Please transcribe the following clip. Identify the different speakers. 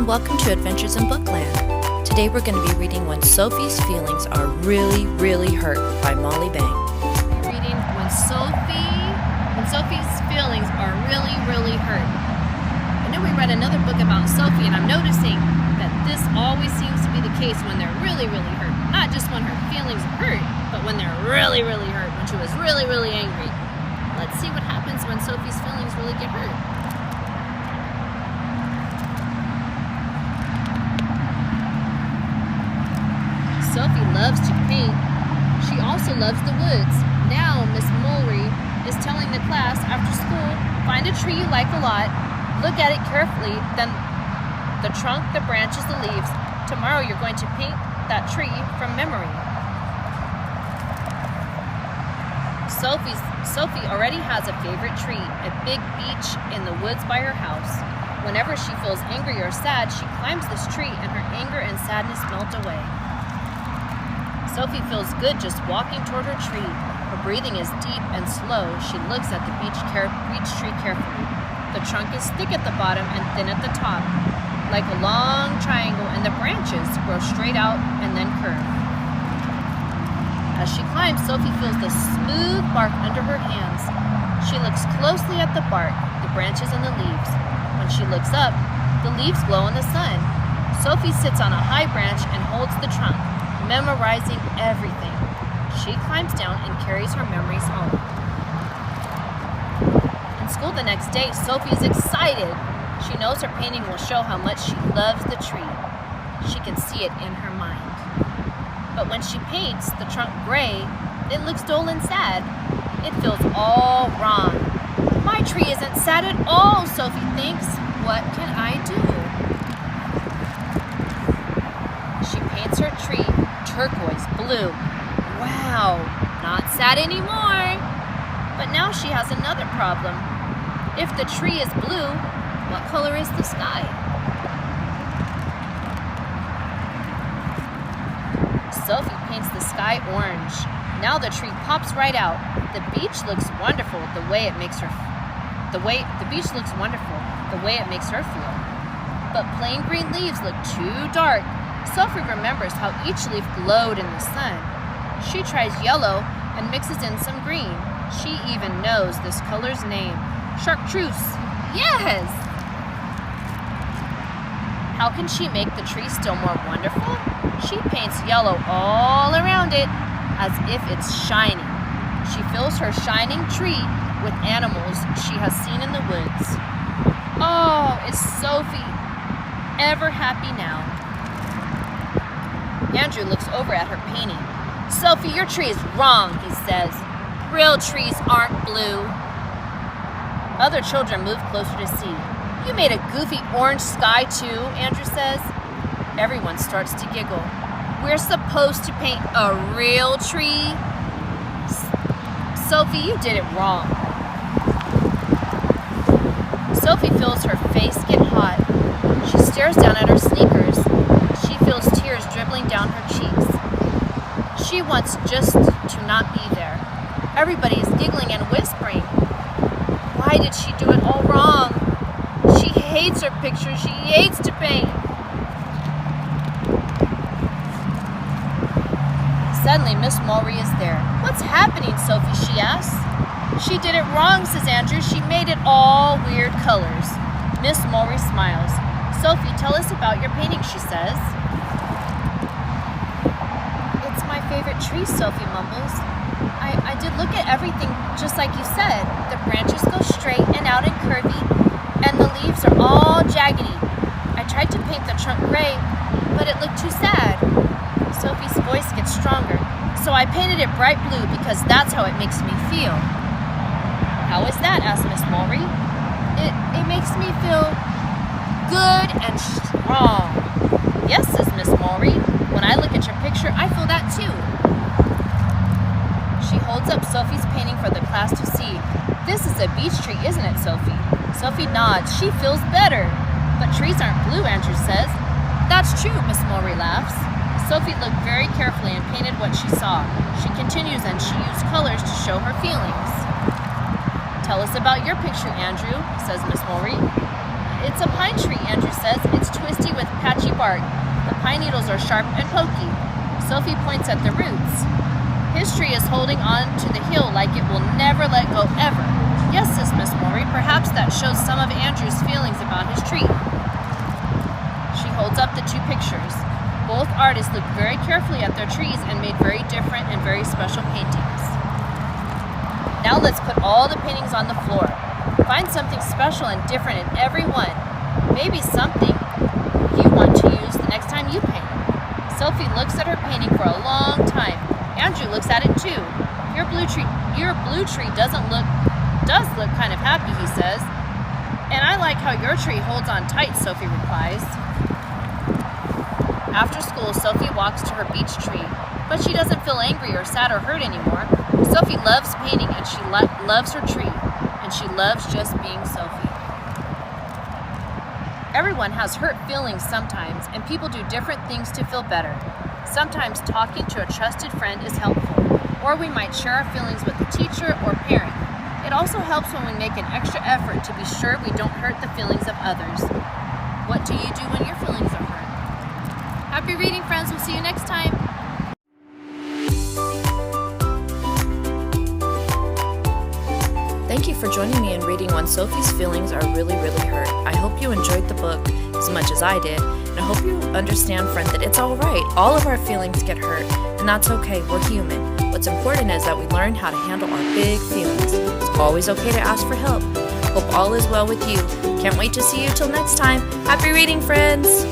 Speaker 1: and welcome to Adventures in Bookland. Today we're going to be reading When Sophie's Feelings Are Really, Really Hurt by Molly Bang.
Speaker 2: Reading When Sophie's Feelings Are Really, Really Hurt. I know we read another book about Sophie, and I'm noticing that this always seems to be the case when they're really, really hurt. Not just when her feelings hurt, but when they're really, really hurt, when she was really, really angry. Let's see what happens when Sophie's feelings really get hurt. Sophie loves to paint. She also loves the woods. Now Miss Mulry is telling the class after school, find a tree you like a lot, look at it carefully, then the trunk, the branches, the leaves. Tomorrow you're going to paint that tree from memory. Sophie already has a favorite tree, a big beech in the woods by her house. Whenever she feels angry or sad, she climbs this tree and her anger and sadness melt away. Sophie feels good just walking toward her tree. Her breathing is deep and slow. She looks at the beech tree carefully. The trunk is thick at the bottom and thin at the top, like a long triangle, and the branches grow straight out and then curve. As she climbs, Sophie feels the smooth bark under her hands. She looks closely at the bark, the branches, and the leaves. When she looks up, the leaves glow in the sun. Sophie sits on a high branch and holds the trunk, memorizing everything. She climbs down and carries her memories home. In school the next day, Sophie is excited. She knows her painting will show how much she loves the tree. She can see it in her mind. But when she paints the trunk gray, it looks dull and sad. It feels all wrong. My tree isn't sad at all, Sophie thinks. What can I do? She paints her tree turquoise blue. Wow, not sad anymore. But now she has another problem. If the tree is blue, what color is the sky? Sophie paints the sky orange. Now the tree pops right out. The beech looks wonderful the way it makes her feel. But plain green leaves look too dark. Sophie remembers how each leaf glowed in the sun. She tries yellow and mixes in some green. She even knows this color's name, chartreuse. Yes! How can she make the tree still more wonderful? She paints yellow all around it as if it's shining. She fills her shining tree with animals she has seen in the woods. Oh, is Sophie ever happy now? Andrew looks over at her painting. Sophie, your tree is wrong, he says. Real trees aren't blue. Other children move closer to see. You made a goofy orange sky too, Andrew says. Everyone starts to giggle. We're supposed to paint a real tree? Sophie, you did it wrong. Sophie feels her face get hot. She stares down at her sneakers. She feels tears dribbling down her cheeks. She wants just to not be there. Everybody is giggling and whispering. Why did she do it all wrong? She hates her picture. She hates to paint. Suddenly, Miss Mulry is there. What's happening, Sophie, she asks. She did it wrong, says Andrew. She made it all weird colors. Miss Mulry smiles. Sophie, tell us about your painting, she says. It's my favorite tree, Sophie mumbles. I did look at everything just like you said. The branches go straight and out and curvy, and the leaves are all jaggedy. I tried to paint the trunk gray, but it looked too sad. Sophie's voice gets stronger. So I painted it bright blue because that's how it makes me feel. How is that? Asked Miss Mulry. It makes me feel good and strong. Yes, says Miss Mulry. When I look at your picture, I feel that too. She holds up Sophie's painting for the class to see. This is a beech tree, isn't it, Sophie? Sophie nods. She feels better. But trees aren't blue, Andrew says. That's true, Miss Mulry laughs. Sophie looked very carefully and painted what she saw. She continues and she used colors to show her feelings. Tell us about your picture, Andrew, says Miss Mulry. It's a pine tree, Andrew says. It's twisty with patchy bark. The pine needles are sharp and pokey. Sophie points at the roots. His tree is holding on to the hill like it will never let go ever. Yes, says Miss Maury, perhaps that shows some of Andrew's feelings about his tree. She holds up the two pictures. Both artists looked very carefully at their trees and made very different and very special paintings. Now let's put all the paintings on the floor. Find something special and different in every one. Maybe something you want to use the next time you paint. Sophie looks at her painting for a long time. Andrew looks at it too. Your blue tree does look kind of happy, he says. And I like how your tree holds on tight, Sophie replies. After school, Sophie walks to her beech tree, but she doesn't feel angry or sad or hurt anymore. Sophie loves painting and she loves her tree, and she loves just being Sophie. Everyone has hurt feelings sometimes, and people do different things to feel better. Sometimes talking to a trusted friend is helpful, or we might share our feelings with a teacher or parent. It also helps when we make an extra effort to be sure we don't hurt the feelings of others. What do you do when your feelings are hurt? Happy reading, friends. We'll see you next time.
Speaker 1: Thank you for joining me in reading When Sophie's Feelings Are Really, Really Hurt. I hope you enjoyed the book as much as I did, and I hope you understand, friend, that it's all right. All of our feelings get hurt, and that's okay. We're human. What's important is that we learn how to handle our big feelings. It's always okay to ask for help. Hope all is well with you. Can't wait to see you till next time. Happy reading, friends!